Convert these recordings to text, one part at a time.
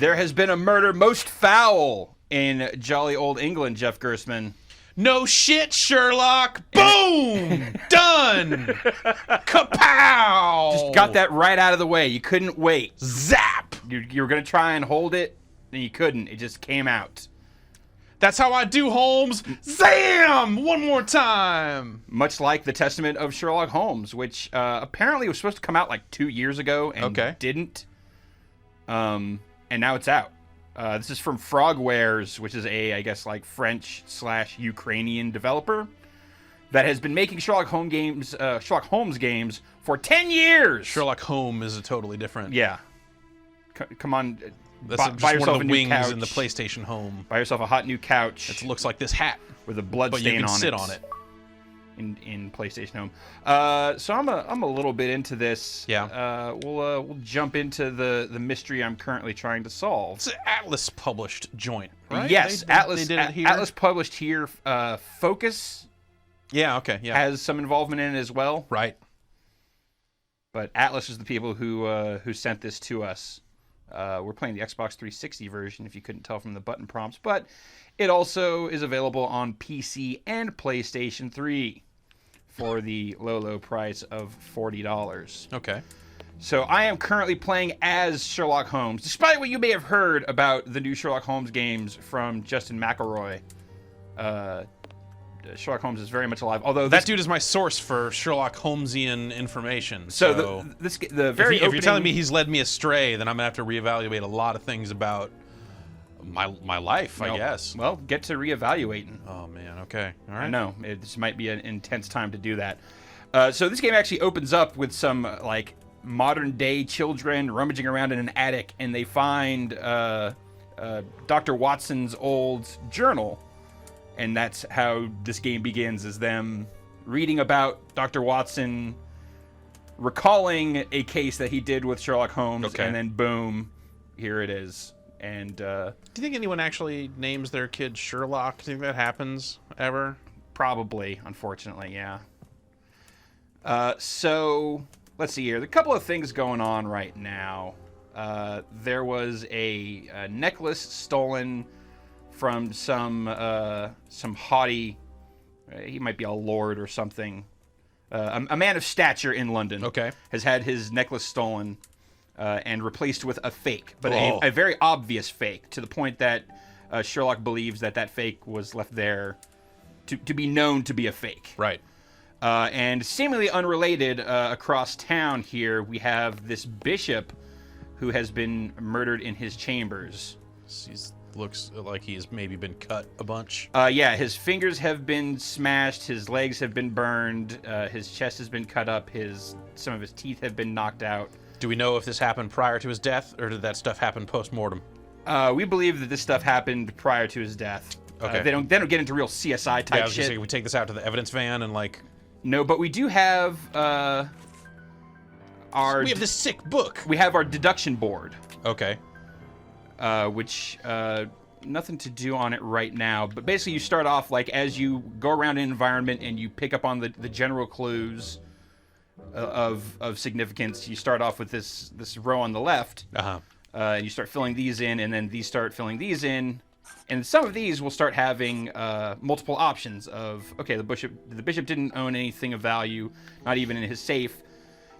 There has been a murder most foul in jolly old England, Jeff Gersman. No shit, Sherlock. Boom! Done! Kapow! Just got that right out of the way. You couldn't wait. Zap! You were going to try and hold it, and you couldn't. It just came out. That's how I do, Holmes. Zam! One more time. Much like the Testament of Sherlock Holmes, which apparently was supposed to come out like 2 years ago and didn't. And now it's out. This is from Frogwares, which is I guess, like French/Ukrainian developer that has been making Sherlock Holmes games for 10 years. Sherlock Holmes is a totally different. Yeah. Come on. That's buy just one of the wings couch. in the PlayStation Home. Buy yourself a hot new couch. It looks like this hat with a blood but stain you can on sit it. on it. In PlayStation Home. So I'm a little bit into this. Yeah. We'll jump into the mystery I'm currently trying to solve. It's an Atlas published joint, right? Yes, they did it here. Atlas published here. Focus. Yeah. Okay. Yeah. Has some involvement in it as well. Right. But Atlas is the people who sent this to us. We're playing the Xbox 360 version, if you couldn't tell from the button prompts, but it also is available on PC and PlayStation 3 for the low price of $40. Okay. So I am currently playing as Sherlock Holmes, despite what you may have heard about the new Sherlock Holmes games from Justin McElroy. Sherlock Holmes is very much alive. Although that dude is my source for Sherlock Holmesian information. So if you're telling me he's led me astray, then I'm gonna have to reevaluate a lot of things about my life, I guess. Well, get to reevaluating. Oh man, okay, all right. I know this might be an intense time to do that. So this game actually opens up with some like modern day children rummaging around in an attic, and they find Dr. Watson's old journal. And that's how this game begins, is them reading about Dr. Watson, recalling a case that he did with Sherlock Holmes, and then boom, here it is. And do you think anyone actually names their kid Sherlock? Do you think that happens ever? Probably, unfortunately, yeah. So let's see here. There are a couple of things going on right now. There was a necklace stolen from some haughty, he might be a lord or something, a man of stature in London. Okay. Has had his necklace stolen and replaced with a fake, but a very obvious fake, to the point that Sherlock believes that fake was left there to be known to be a fake. Right. And seemingly unrelated, across town here, we have this bishop who has been murdered in his chambers. Looks like he's maybe been cut a bunch. Yeah, his fingers have been smashed, his legs have been burned, his chest has been cut up, some of his teeth have been knocked out. Do we know if this happened prior to his death, or did that stuff happen post-mortem? We believe that this stuff happened prior to his death. Okay. They don't get into real CSI type I was shit. gonna say, we take this out to the evidence van and like. No, but we do have we have this sick book. We have our deduction board. Okay. Which nothing to do on it right now, but basically you start off like as you go around an environment and you pick up on the general clues of significance. You start off with this row on the left, and you start filling these in, and then these start filling these in, and some of these will start having multiple options of, okay, the bishop didn't own anything of value, not even in his safe.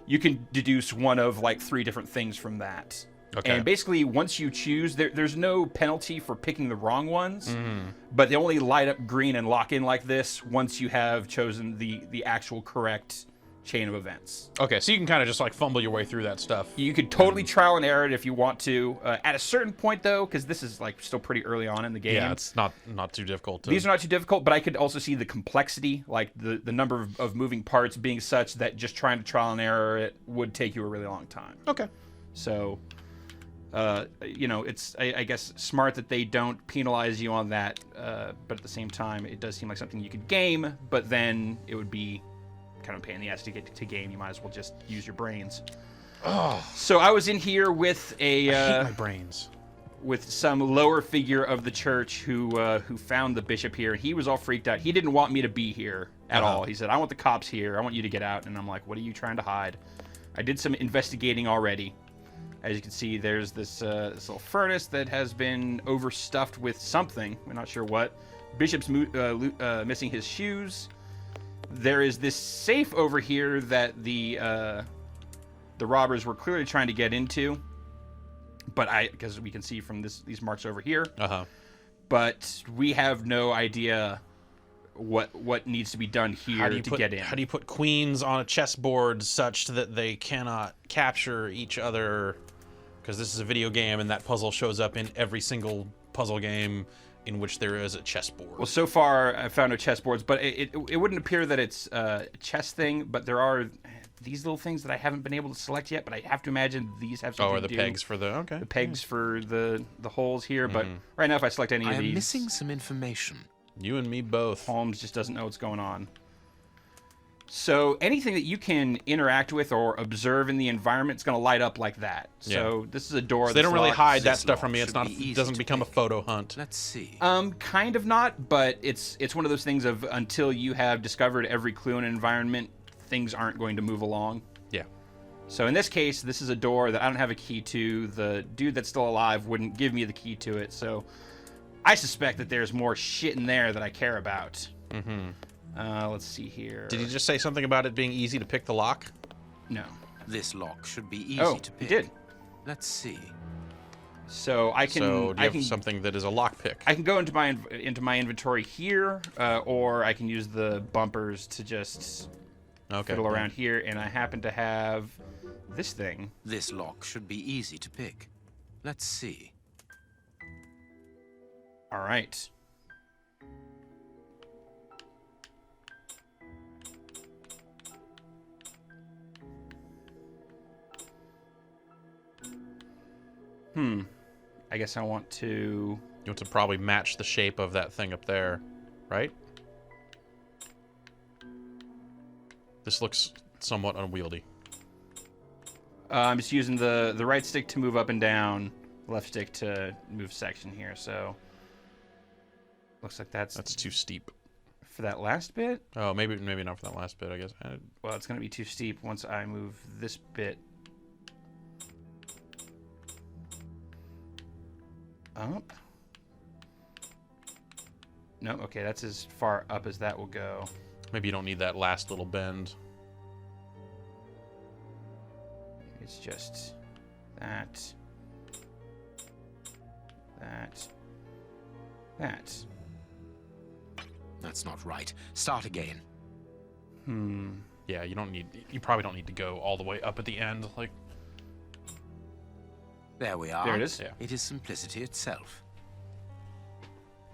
You can deduce one of like 3 different things from that. Okay. And basically, once you choose, there's no penalty for picking the wrong ones, but they only light up green and lock in like this once you have chosen the actual correct chain of events. Okay, so you can kind of just like fumble your way through that stuff. You could totally trial and error it if you want to. At a certain point, though, because this is like still pretty early on in the game. Yeah, it's not too difficult. These are not too difficult, but I could also see the complexity, like the number of moving parts being such that just trying to trial and error it would take you a really long time. Okay. So, it's I guess smart that they don't penalize you on that, but at the same time, it does seem like something you could game, but then it would be kind of a pain in the ass to get to game. You might as well just use your brains. Oh. So I was in here with I hate my brains. With some lower figure of the church who found the bishop here. He was all freaked out. He didn't want me to be here at all. He said, "I want the cops here. I want you to get out." And I'm like, "What are you trying to hide?" I did some investigating already. As you can see, there's this little furnace that has been overstuffed with something. We're not sure what. Bishop's missing his shoes. There is this safe over here that the robbers were clearly trying to get into, but because we can see from these marks over here. But we have no idea what needs to be done here to get in. How do you put queens on a chessboard such that they cannot capture each other? Because this is a video game, and that puzzle shows up in every single puzzle game in which there is a chessboard. Well, so far I found no chessboards, but it wouldn't appear that it's a chess thing. But there are these little things that I haven't been able to select yet. But I have to imagine these have something to do. Oh, are the pegs for the the pegs for the holes here. But right now, if I select any of these, I am missing some information. You and me both. Holmes just doesn't know what's going on. So anything that you can interact with or observe in the environment is going to light up like that. So this is a door. So they don't really locked. hide that stuff from me. It's not. It doesn't become a photo hunt. Let's see. Kind of not, but it's one of those things of until you have discovered every clue in an environment, things aren't going to move along. Yeah. So in this case, this is a door that I don't have a key to. The dude that's still alive wouldn't give me the key to it, so I suspect that there's more shit in there that I care about. Let's see here. Did he just say something about it being easy to pick the lock? No. This lock should be easy to pick. He did. Let's see. So I can. So do you have something that is a lock pick? I can go into my inventory here, or I can use the bumpers to just fiddle around here. And I happen to have this thing. This lock should be easy to pick. Let's see. All right. I guess I want to... You want to probably match the shape of that thing up there, right? This looks somewhat unwieldy. I'm just using the right stick to move up and down, left stick to move section here, so... Looks like that's too steep. For that last bit? Oh, maybe not for that last bit, I guess. Well, it's going to be too steep once I move this bit up. No, okay, that's as far up as that will go. Maybe you don't need that last little bend. It's just that. That's not right. Start again. Yeah, you probably don't need to go all the way up at the end, like. There we are. There it is. Yeah. It is simplicity itself.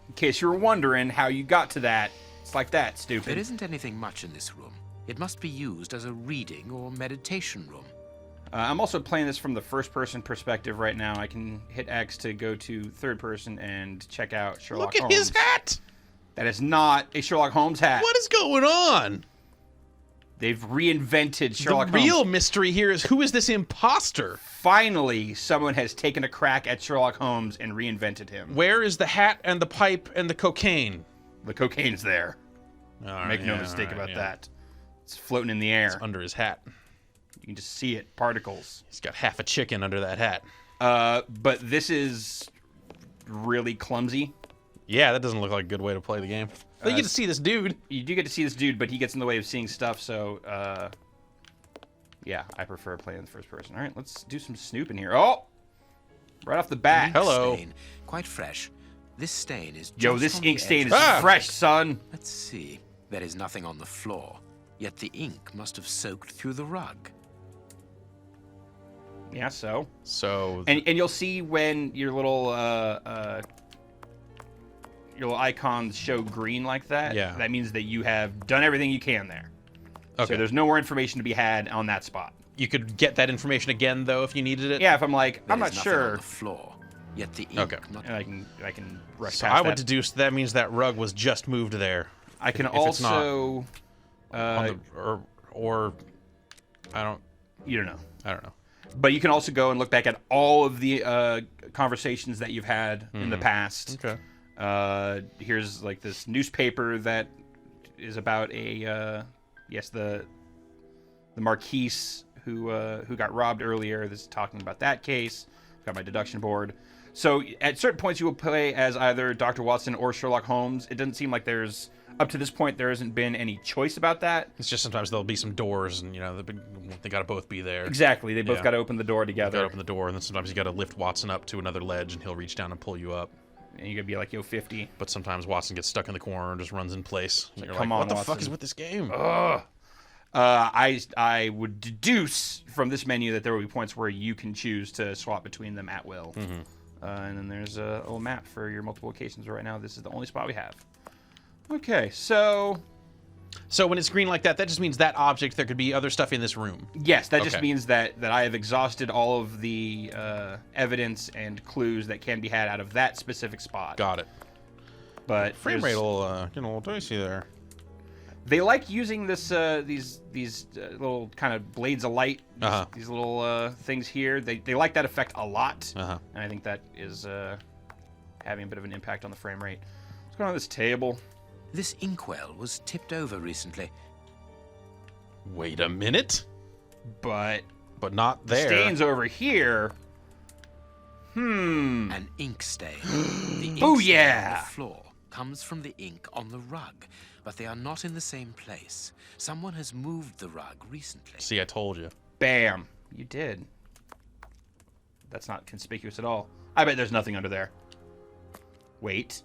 In case you were wondering how you got to that, it's like that, stupid. There isn't anything much in this room. It must be used as a reading or meditation room. I'm also playing this from the first-person perspective right now. I can hit X to go to third person and check out Sherlock Holmes. Look at his hat! That is not a Sherlock Holmes hat. What is going on? They've reinvented Sherlock Holmes. The real Holmes. mystery here is who is this imposter? Finally, someone has taken a crack at Sherlock Holmes and reinvented him. Where is the hat and the pipe and the cocaine? The cocaine's there. Make no mistake about that. It's floating in the air. It's under his hat. You can just see it, particles. He's got half a chicken under that hat. But this is really clumsy. Yeah, that doesn't look like a good way to play the game. But you get to see this dude. You do get to see this dude, but he gets in the way of seeing stuff, so, yeah, I prefer playing the first person. All right, let's do some snooping here. Oh! Right off the bat. Hello. Stain. Quite fresh. This stain is just Yo, this on ink the stain edge. is fresh, son. Let's see. There is nothing on the floor, yet the ink must have soaked through the rug. Yeah, so. So. And you'll see when your little icons show green like that. Yeah. That means that you have done everything you can there. Okay. So there's no more information to be had on that spot. You could get that information again, though, if you needed it. Yeah, if I'm like, There I'm not is nothing on sure. the floor, yet the ink Okay. must And I can rush So past I would that. deduce that means that rug was just moved there. I can if it's not also. or I don't You don't know. I don't know. But you can also go and look back at all of the conversations that you've had in the past. Okay. Here's like this newspaper that is about a the Marquise who got robbed earlier. This is talking about that case. Got my deduction board. So at certain points, you will play as either Dr. Watson or Sherlock Holmes. It doesn't seem like there's, up to this point, there hasn't been any choice about that. It's just sometimes there'll be some doors, and they got to both be there. Exactly. They both got to open the door together. Got to open the door, and then sometimes you got to lift Watson up to another ledge, and he'll reach down and pull you up. And you gotta be like, yo, 50. But sometimes Watson gets stuck in the corner and just runs in place. And you're come like, on, what the Watson. fuck is with this game? Ugh. I would deduce from this menu that there will be points where you can choose to swap between them at will. And then there's a little map for your multiple locations. Right now, this is the only spot we have. Okay, so when it's green like that, that just means that object, there could be other stuff in this room. yes, that just means that I have exhausted all of the evidence and clues that can be had out of that specific spot. Got it. But Frame rate will get a little dicey there. they like using this these little kind of blades of light, these little things here. They like that effect a lot, and I think that is having a bit of an impact on the frame rate. What's going on this table? This inkwell was tipped over recently. Wait a minute. But not there. stains over here. An ink stain. The ink Oh, stain yeah. on the floor comes from the ink on the rug, but they are not in the same place. Someone has moved the rug recently. See, I told you. Bam! You did. That's not conspicuous at all. I bet there's nothing under there. Wait.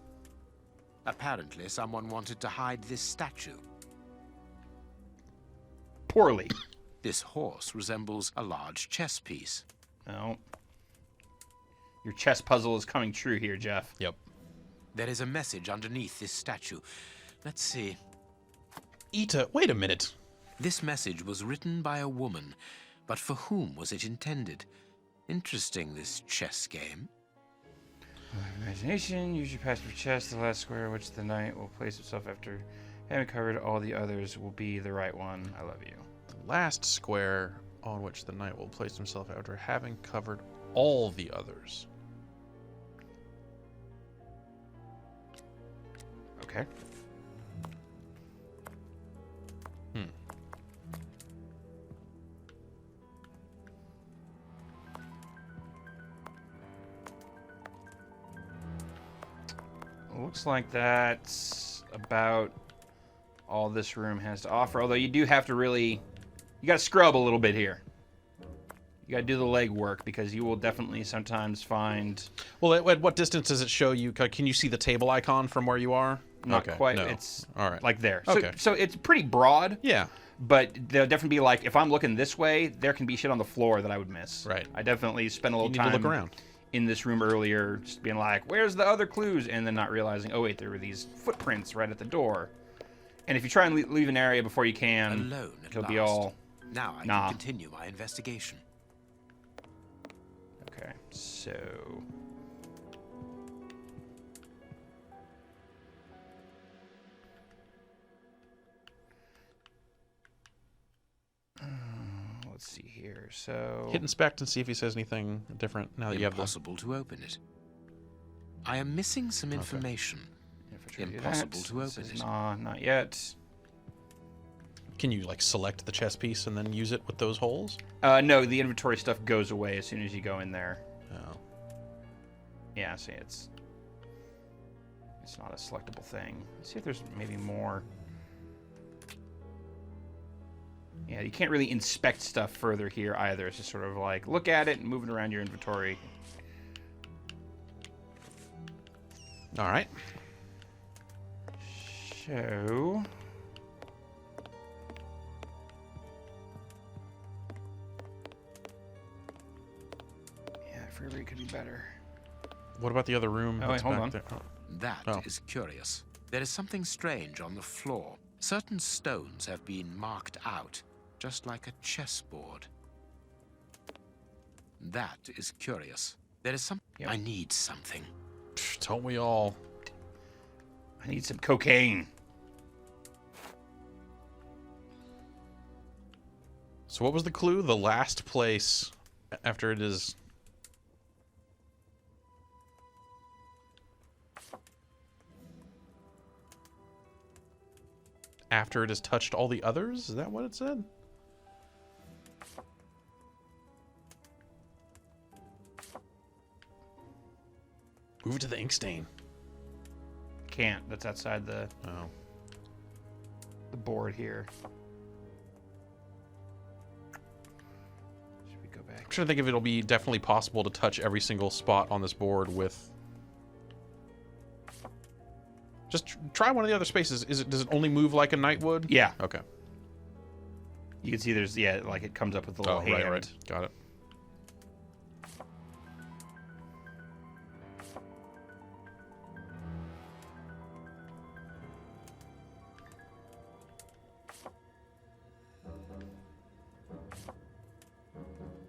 Apparently, someone wanted to hide this statue. Poorly. This horse resembles a large chess piece. No. Your chess puzzle is coming true here, Jeff. Yep. There is a message underneath this statue. Let's see. Ita, wait a minute. This message was written by a woman, but for whom was it intended? Interesting, this chess game. Imagination, use your pass for chess. The last square which the knight will place himself after having covered all the others will be the right one. I love you. The last square on which the knight will place himself after having covered all the others. Okay. Looks like that's about all this room has to offer. Although you do have to really, you got to scrub a little bit here. You got to do the legwork because you will definitely sometimes find. Well, at what distance does it show you? Can you see the table icon from where you are? Not quite. No. It's all right. like there. Okay. So it's pretty broad. Yeah. But there'll definitely be like, if I'm looking this way, there can be shit on the floor that I would miss. Right. I definitely spent a little You need time to look around. in this room earlier, just being like, where's the other clues? And then not realizing, oh wait, there were these footprints right at the door. And if you try and leave an area before you can, Alone at it'll last. be all, Now I nah. can continue my investigation. okay, so. Let's see here. So Hit inspect and see if he says anything different now that you have the... Impossible to open it. I am missing some information. if I try to do Impossible that, to it open says, it. Nah, not yet. Can you, like, select the chess piece and then use it with those holes? No, the inventory stuff goes away as soon as you go in there. Oh. Yeah, see, it's not a selectable thing. Let's see if there's maybe more. Yeah, you can't really inspect stuff further here either. It's just sort of like, look at it and move it around your inventory. All right. So... yeah, frame rate could be better. What about the other room? Oh, wait, that's hold back on. there? Oh. That is curious. There is something strange on the floor. Certain stones have been marked out, just like a chessboard. That is curious. There is some... Yep. I need something. Pfft, don't we all? I need some cocaine. So what was the clue? The last place after it is... After it has touched all the others? Is that what it said? Move it to the ink stain. Can't. That's outside the Oh. board here. Should we go back? I'm trying to think if it'll be definitely possible to touch every single spot on this board with... Just try one of the other spaces. Does it only move like a Nightwood? Yeah. Okay. You can see there's, like it comes up with a Oh, little hand. right. Got it.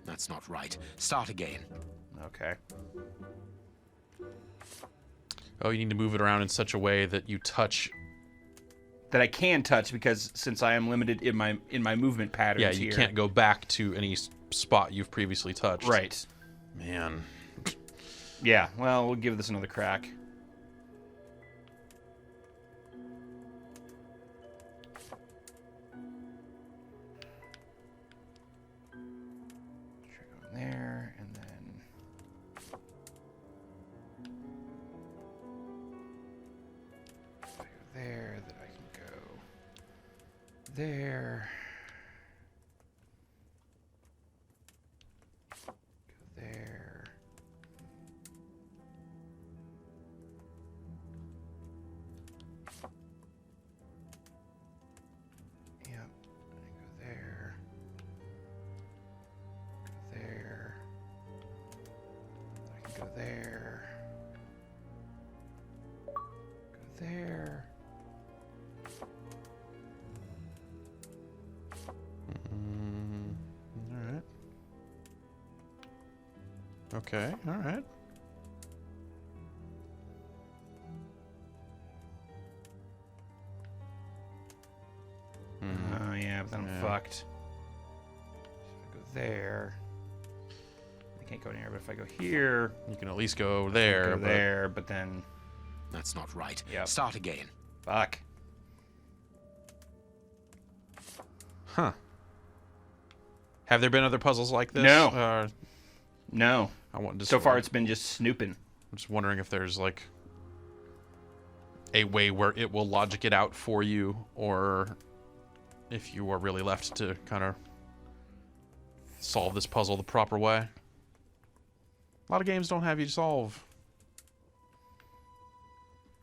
That's not right. Start again. Okay. Oh, you need to move it around in such a way that you touch... That I can touch because since I am limited in my movement patterns Yeah, you here. can't go back to any spot you've previously touched. Right. Man. Yeah, well, we'll give this another crack. Try going there, and then... If I go there, then I can go there. Go there. Yep. And go there. Go there. I can go there. Go there. All right. Okay, all right. Oh, yeah, but then I'm Yeah. fucked. So if I go there. I can't go anywhere, but if I go here, You can at least go there. go but- there, but then... That's not right. Yep. Start again. Fuck. Huh. Have there been other puzzles like this? No. No. I want to. So far, it's been just snooping. I'm just wondering if there's like a way where it will logic it out for you, or if you are really left to kind of solve this puzzle the proper way. A lot of games don't have you solve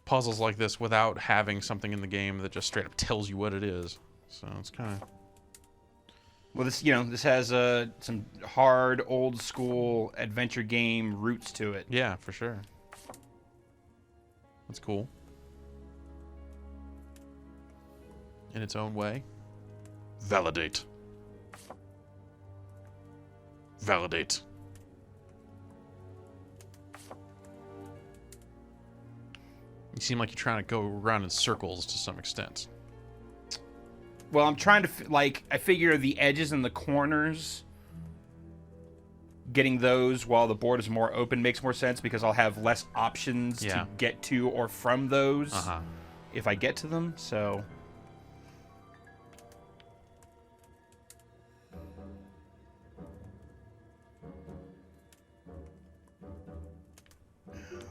puzzles like this without having something in the game that just straight up tells you what it is. So it's kind of... Well, this has some hard, old school adventure game roots to it. Yeah, for sure. That's cool. In its own way. Validate. Validate. You seem like you're trying to go around in circles to some extent. Well, I'm trying to I figure the edges and the corners, getting those while the board is more open makes more sense because I'll have less options to get to or from those if I get to them. So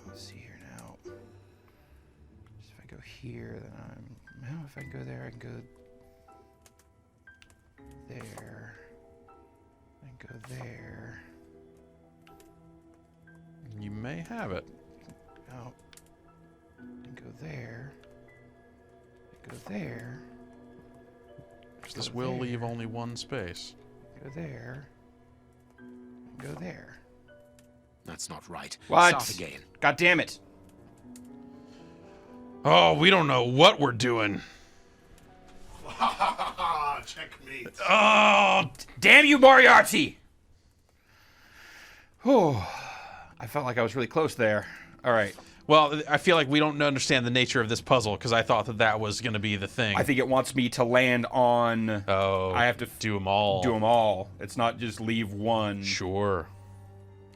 let's see here now. If I go here, then well, if I can go there, I can go there, and go there. You may have it. Out, and go there, and go there. This will leave only one space. Go there, and go there. That's not right. What? Start again. God damn it! Oh, we don't know what we're doing. Checkmate. Oh, damn you, Moriarty! Oh, I felt like I was really close there. All right. Well, I feel like we don't understand the nature of this puzzle because I thought that was going to be the thing. I think it wants me to land on. Oh, I have to do them all. Do them all. It's not just leave one. Sure.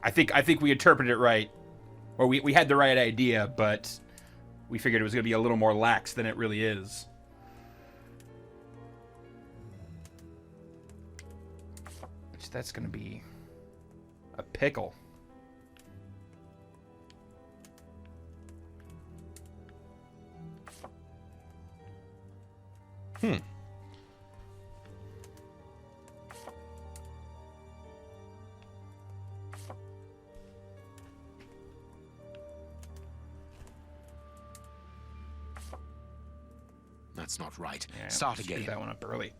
I think we interpreted it right, or we had the right idea, but we figured it was going to be a little more lax than it really is. Which that's going to be a pickle. That's not right. Yeah, Start screwed again. that one up early.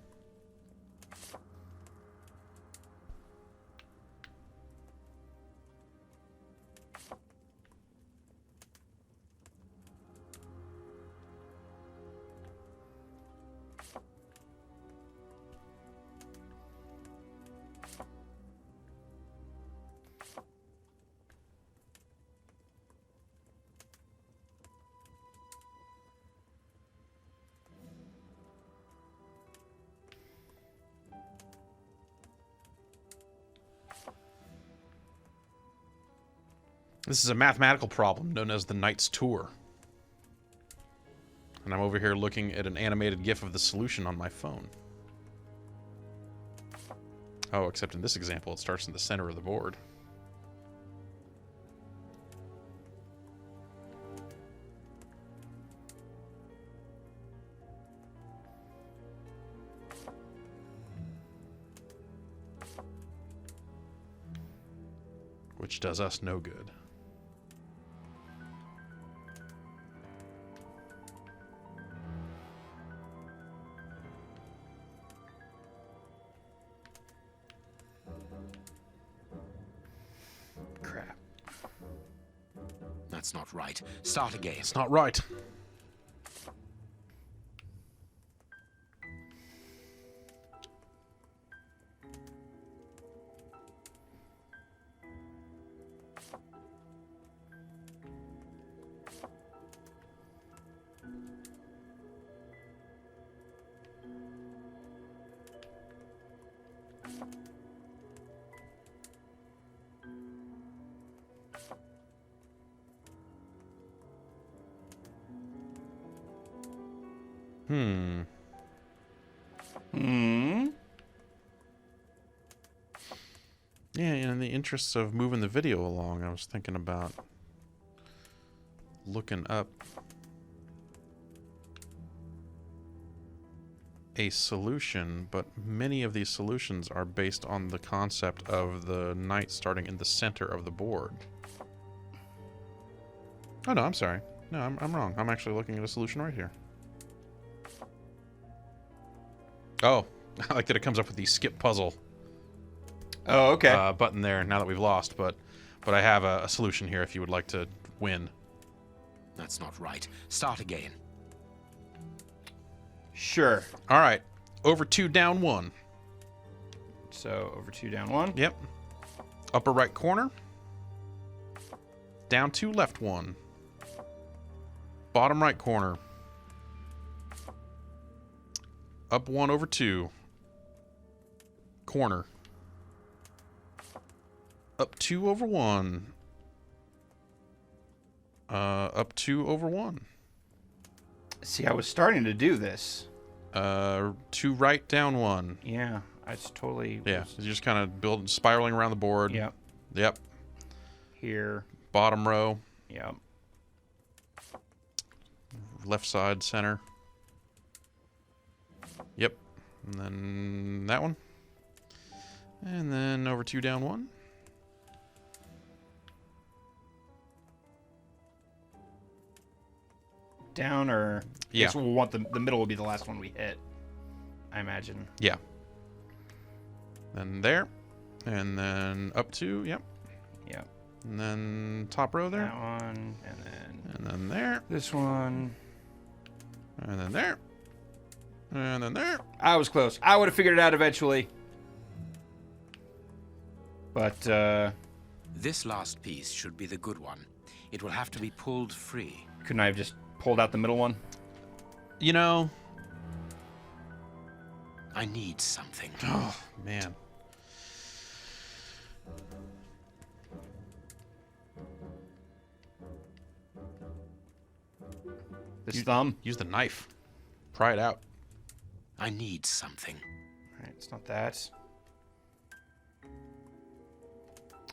This is a mathematical problem known as the Knight's Tour. And I'm over here looking at an animated GIF of the solution on my phone. Oh, except in this example, it starts in the center of the board. Which does us no good. Crap. That's not right. Start again. It's not right. Yeah, in the interests of moving the video along, I was thinking about looking up a solution, but many of these solutions are based on the concept of the knight starting in the center of the board. Oh, no, I'm sorry. No, I'm wrong. I'm actually looking at a solution right here. Oh, I like that it comes up with the skip puzzle Oh, okay. button there now that we've lost, but I have a solution here if you would like to win. That's not right. Start again. Sure. All right, over 2, down 1. So over 2, down 1. Yep. Upper right corner. Down 2, left 1. Bottom right corner. Up 1 over 2. Corner. Up 2 over 1. Up 2 over 1. See, I was starting to do this. 2 right, down 1. Yeah, I just totally. Yeah, was you're just kind of building, spiraling around the board. Yep. Yep. Here. Bottom row. Yep. Left side, center. Yep. And then that one. And then over 2, down 1. Down or Yeah. I guess we'll want the middle will be the last one we hit. I imagine. Yeah. Then there. And then up 2, yep. Yep. And then top row there. That one, And then there. this one. And then there. And then there. I was close. I would have figured it out eventually. But This last piece should be the good one. It will have to be pulled free. couldn't I have just pulled out the middle one? You know. I need something. Oh, man. This thumb. Use the knife. Pry it out. I need something. All right, it's not that.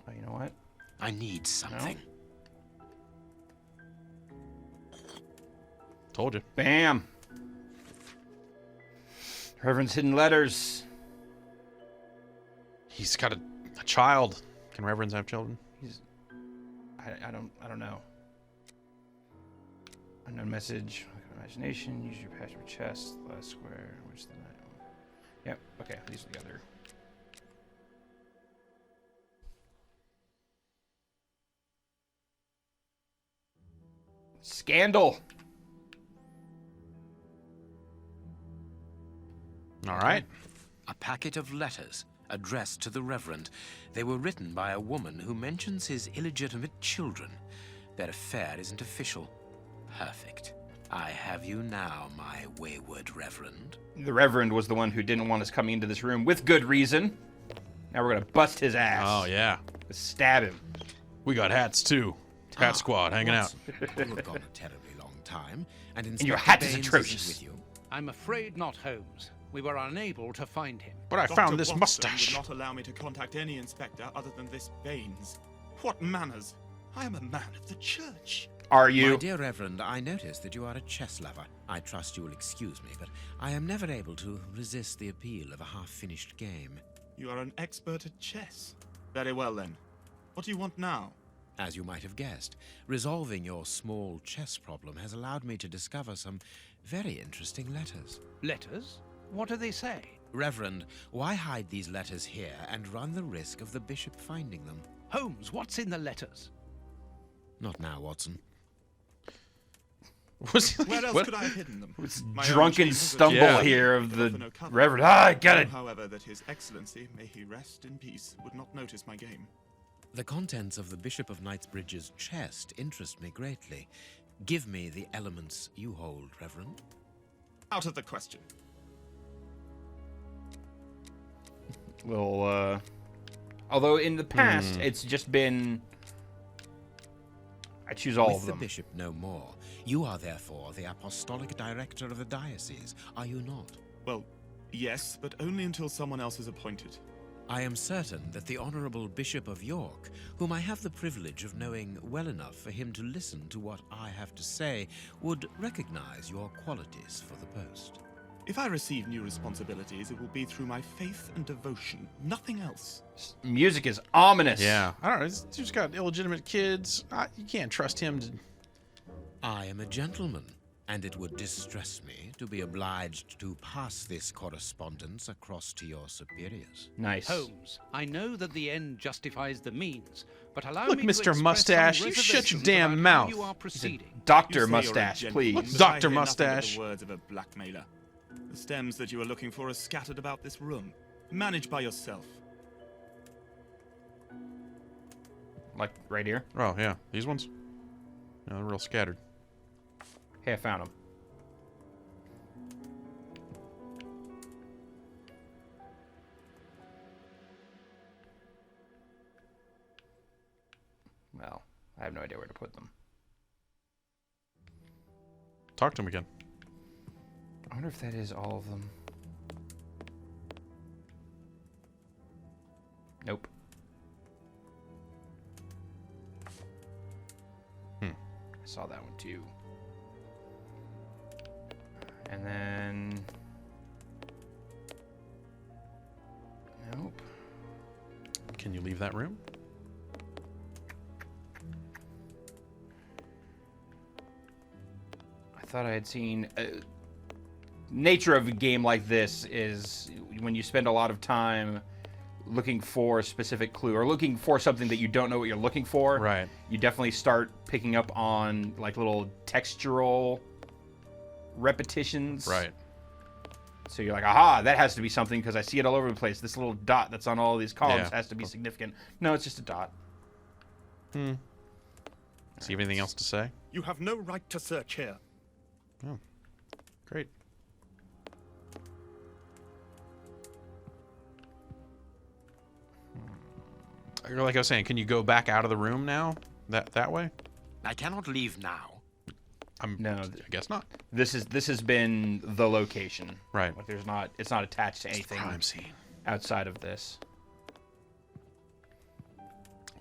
Oh, you know what? I need something. Told you. Bam. Reverend's hidden letters. He's got a child. Can reverends have children? I don't know. Unknown message. Imagination. Use your password chest. Last square. Which the night? Yep. Okay. These are the other. Scandal. All right. A packet of letters addressed to the Reverend. They were written by a woman who mentions his illegitimate children. Their affair isn't official. Perfect. I have you now, my wayward Reverend. The Reverend was the one who didn't want us coming into this room with good reason. Now we're gonna bust his ass. Oh, yeah. Stab him. We got hats, too. Hat squad hanging out. You have gone a terribly long time, and your Inspector hat is Baines atrocious. isn't with you. I'm afraid not, Holmes. We were unable to find him. But I Dr. found this Watson mustache. would not allow me to contact any inspector other than this Baines. What manners? I am a man of the church. Are My you? dear Reverend, I notice that you are a chess lover. I trust you will excuse me, but I am never able to resist the appeal of a half-finished game. You are an expert at chess. Very well, then. What do you want now? As you might have guessed, resolving your small chess problem has allowed me to discover some very interesting letters. Letters? What do they say? Reverend, why hide these letters here and run the risk of the bishop finding them? Holmes, what's in the letters? Not now, Watson. Was he Where else what? could I have hidden them? My own Drunken chambers are stumble Yeah. here of offer the no cover. Reverend. Ah, I got Know, it. However, that His Excellency, may he rest in peace, would not notice my game. The contents of the Bishop of Knightsbridge's chest interest me greatly. Give me the elements you hold, Reverend. Out of the question. Little, although in the past, it's just been... I choose all With of the them. bishop no more, you are therefore the apostolic director of the diocese, are you not? Well, yes, but only until someone else is appointed. I am certain that the Honourable Bishop of York, whom I have the privilege of knowing well enough for him to listen to what I have to say, would recognize your qualities for the post. If I receive new responsibilities, it will be through my faith and devotion, nothing else. Music is ominous. Yeah. I don't know. He's just got illegitimate kids. You can't trust him to... I am a gentleman, and it would distress me to be obliged to pass this correspondence across to your superiors. Nice. Holmes, I know that the end justifies the means, but allow Look, me to Mr. express some Mustache, you shut your reservations damn about mouth. how you are proceeding. Dr. You say you're a Mustache, gentleman, please. but Dr. I hear nothing but Mustache. the words of a blackmailer. The stems that you are looking for are scattered about this room. Manage by yourself. Like right here. Oh, yeah. These ones? Yeah, they're real scattered. Hey, I found them. Well, I have no idea where to put them. Talk to him again. I wonder if that is all of them. Nope. I saw that one too. And then... Nope. Can you leave that room? I thought I had seen... nature of a game like this is when you spend a lot of time looking for a specific clue or looking for something that you don't know what you're looking for. Right. You definitely start picking up on like little textural repetitions. Right. So you're like, aha, that has to be something because I see it all over the place. This little dot that's on all these columns Yeah. has to be significant. No, it's just a dot. Does he have anything else to say? You have no right to search here. Oh. Great. Like I was saying, can you go back out of the room now? That way? I cannot leave now. No, I guess not. this has been the location. Right. Like it's not attached to anything Crime scene. outside of this.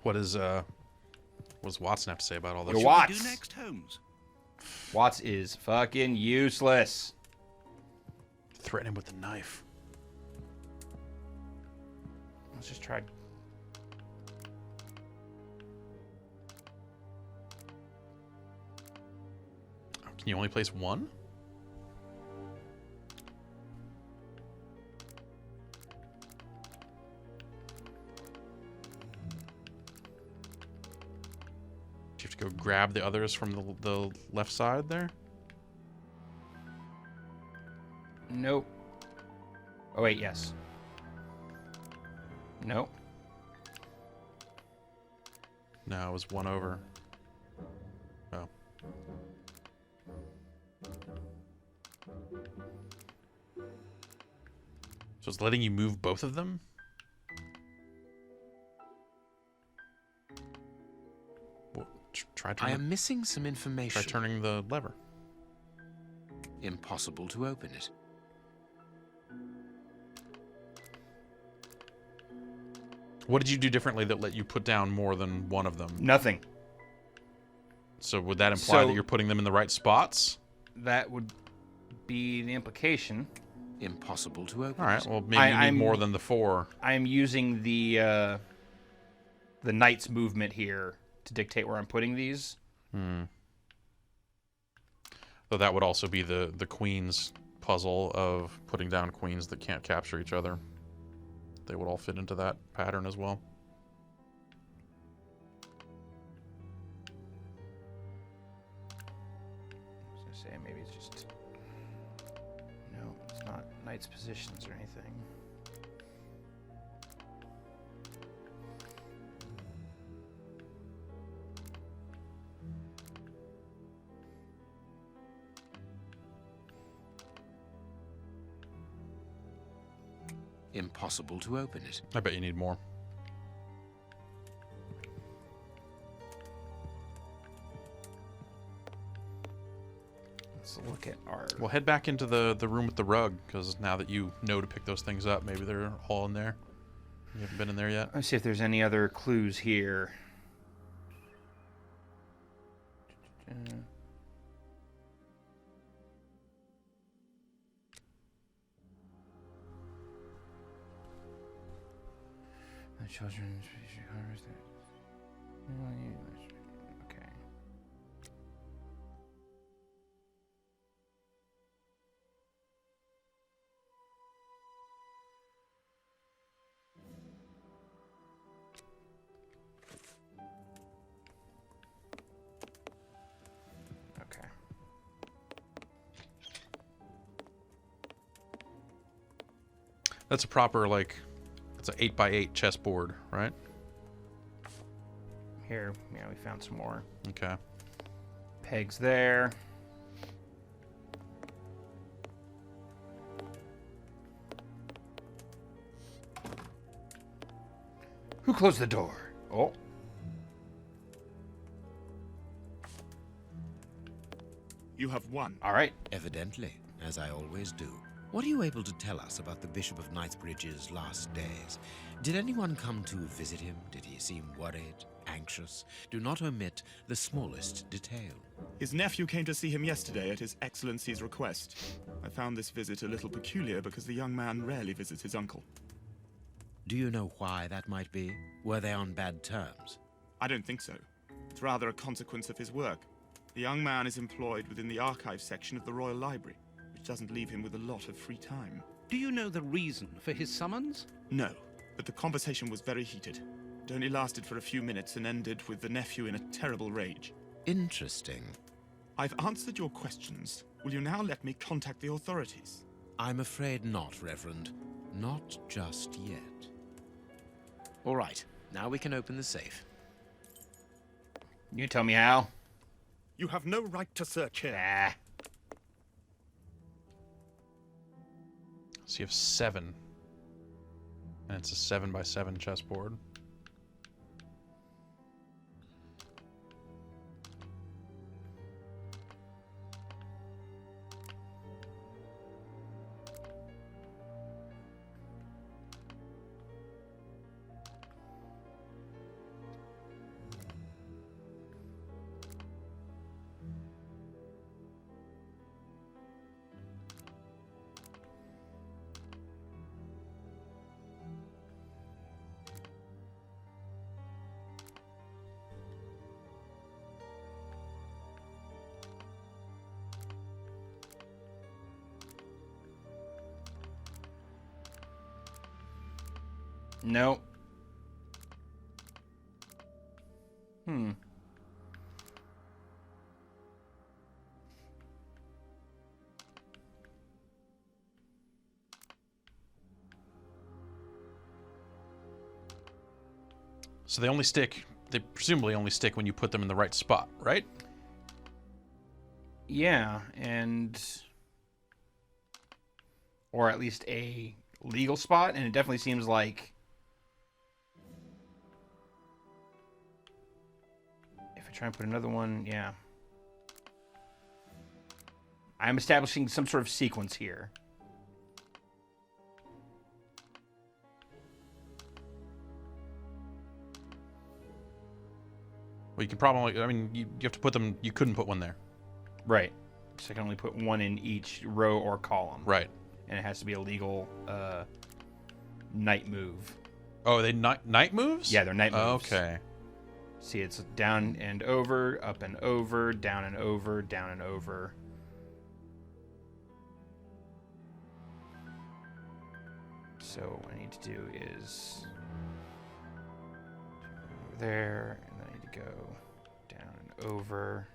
What does Watson have to say about all this? Yo, What Watts. do next, Holmes? Watts is fucking useless. Threaten him with the knife. Let's just try. Can you only place one? Do you have to go grab the others from the left side there? Nope. Oh, wait, yes. Nope. No, it was one over. Oh. So it's letting you move both of them? Well, try I turning, am missing some try information. turning the lever. Impossible to open it. What did you do differently that let you put down more than one of them? Nothing. So would that imply So- that you're putting them in the right spots? That would be the implication. Impossible to open All right. it. Well, maybe you need I'm- more than the 4. I am using the knight's movement here to dictate where I'm putting these. Though that would also be the queen's puzzle of putting down queens that can't capture each other. They would all fit into that pattern as well. I was gonna say maybe it's just no, it's not knight's positions or anything. Impossible to open it. I bet you need more. Let's look at our. Well, head back into the room with the rug, because now that you know to pick those things up, maybe they're all in there. You haven't been in there yet? Let's see if there's any other clues here. The children's okay. Okay. That's a proper, like, it's an 8x8 chessboard, right? Here, yeah, we found some more Okay. pegs there. Who closed the door? Oh. You have won. All right. Evidently, as I always do. What are you able to tell us about the Bishop of Knightsbridge's last days? Did anyone come to visit him? Did he seem worried, anxious? Do not omit the smallest detail. His nephew came to see him yesterday at His Excellency's request. I found this visit a little peculiar because the young man rarely visits his uncle. Do you know why that might be? Were they on bad terms? I don't think so. It's rather a consequence of his work. The young man is employed within the archives section of the Royal Library, which doesn't leave him with a lot of free time. Do you know the reason for his summons? No, but the conversation was very heated. It only lasted for a few minutes and ended with the nephew in a terrible rage. Interesting. I've answered your questions. Will you now let me contact the authorities? I'm afraid not, Reverend. Not just yet. All right, now we can open the safe. You tell me how. You have no right to search here. Ah. So you have 7. And it's a 7x7 chessboard. Nope. Hmm. So they presumably only stick when you put them in the right spot, right? Yeah, and... Or at least a legal spot, and it definitely seems like... If I try and put another one, yeah. I'm establishing some sort of sequence here. Well, you could probably, I mean, you have to put them, you couldn't put one there. Right. So I can only put one in each row or column. Right. And it has to be a legal night move. Oh, they night moves? Yeah, they're night moves. Okay. See, it's down and over, up and over, down and over, down and over. So what I need to do is over there, and then I need to go down and over.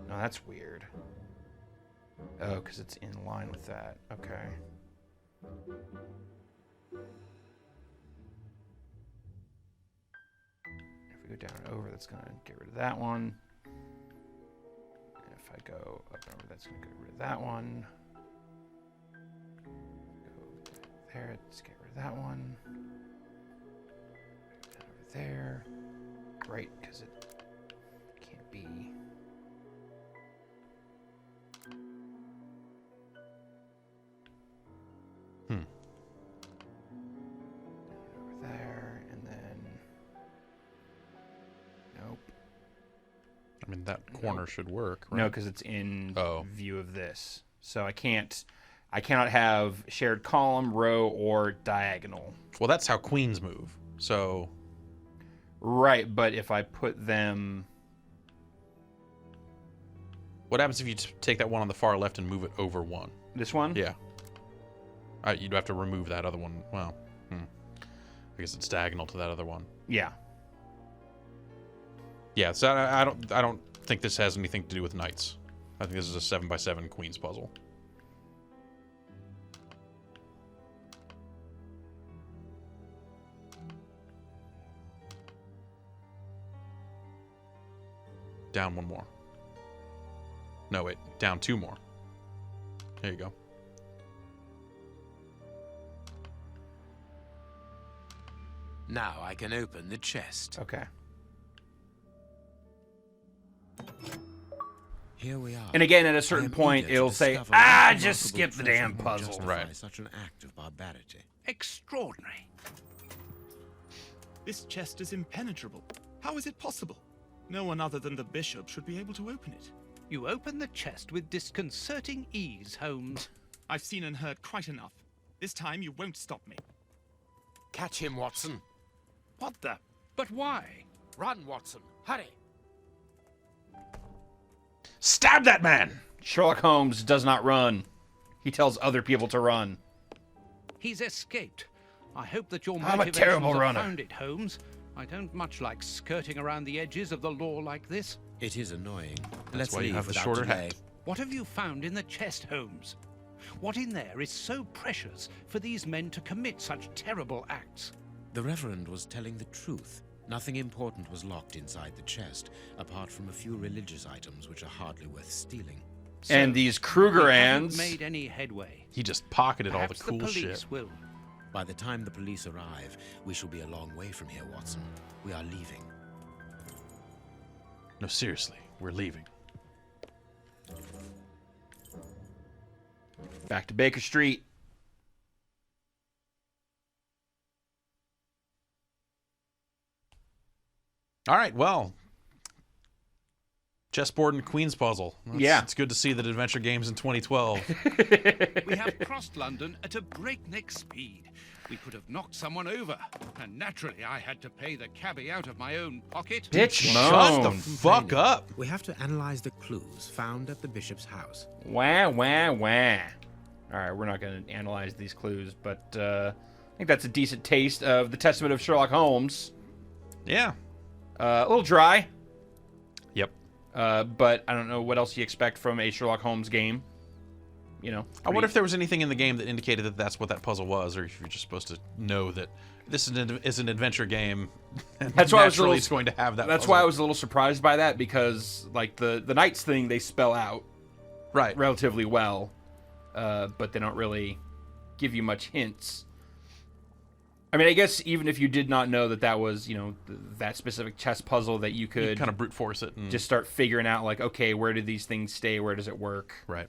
No, that's weird. Oh, because it's in line with that. Okay. If we go down and over, that's going to get rid of that one. And if I go up and over, that's going to get rid of that one. Go there, let's get rid of that one. Down over there. Right, because it can't be... Over there, and then... Nope. I mean, that corner should work, right? No, because it's in Oh. view of this. So I cannot have shared column, row, or diagonal. Well, that's how queens move. So, Right, but if I put them... what happens if you take that one on the far left and move it over one? This one? Yeah. You'd have to remove that other one. Well, I guess it's diagonal to that other one. Yeah. Yeah, so I don't think this has anything to do with knights. I think this is a 7x7 queens puzzle. Down one more. No, wait. Down two more. There you go. Now I can open the chest. Okay. Here we are. And again, at a I certain am point, eager to it'll say, discover ah, what just skip the remarkable damn truth will puzzle. justify Right. Such an act of barbarity. Extraordinary. This chest is impenetrable. How is it possible? No one other than the bishop should be able to open it. You open the chest with disconcerting ease, Holmes. I've seen and heard quite enough. This time you won't stop me. Catch him, Watson. What the? But why? Run, Watson. Hurry. Stab that man! Sherlock Holmes does not run. He tells other people to run. He's escaped. I hope that your I'm a motivations terrible are runner. founded, Holmes. I don't much like skirting around the edges of the law like this. It is annoying. That's Let's why you leave have the without shorter delay. hat. What have you found in the chest, Holmes? What in there is so precious for these men to commit such terrible acts? The Reverend was telling the truth. Nothing important was locked inside the chest, apart from a few religious items which are hardly worth stealing. And these Kruger we haven't ants... made any headway. He just pocketed all the Perhaps cool police shit. will. By the time the police arrive, we shall be a long way from here, Watson. We are leaving. No, seriously, we're leaving. Back to Baker Street. All right, well, chessboard and queens puzzle. Yeah. It's good to see that adventure games in 2012. We have crossed London at a breakneck speed. We could have knocked someone over. And naturally, I had to pay the cabbie out of my own pocket. Bitch Shut the moan. fuck up. We have to analyze the clues found at the bishop's house. Wah, wah, wah. All right, we're not going to analyze these clues, but think that's a decent taste of the Testament of Sherlock Holmes. Yeah. A little dry, Yep. but I don't know what else you expect from a Sherlock Holmes game. You know, I wonder if there was anything in the game that indicated that that's what that puzzle was, or if you're just supposed to know that this is an adventure game. And That's why I was a naturally little, it's going to have that. That's puzzle. why I was a little surprised by that, because like the knights thing they spell out right. relatively well, but they don't really give you much hints. I mean, I guess even if you did not know that that was, you know, that specific chess puzzle, that you could kind of brute force it and just start figuring out, like, okay, where do these things stay? Where does it work? right.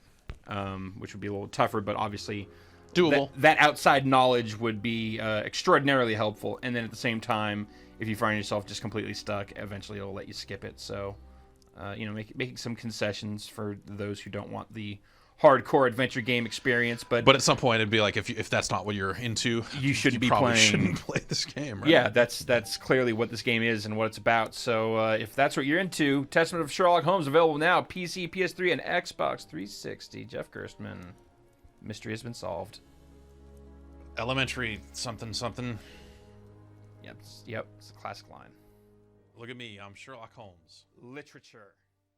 Which would be a little tougher, but obviously Doable. that outside knowledge would be extraordinarily helpful. And then at the same time, if you find yourself just completely stuck, eventually it'll let you skip it. So, you know, making some concessions for those who don't want the hardcore adventure game experience. But But at some point, it'd be like if that's not what you're into, you shouldn't be probably playing. shouldn't play this game. Right? Yeah, that's clearly what this game is and what it's about. So if that's what you're into, Testament of Sherlock Holmes available now, PC, PS3, and Xbox 360. Jeff Gerstmann, mystery has been solved. Elementary something something. Yep, it's a classic line. Look at me, I'm Sherlock Holmes. Literature.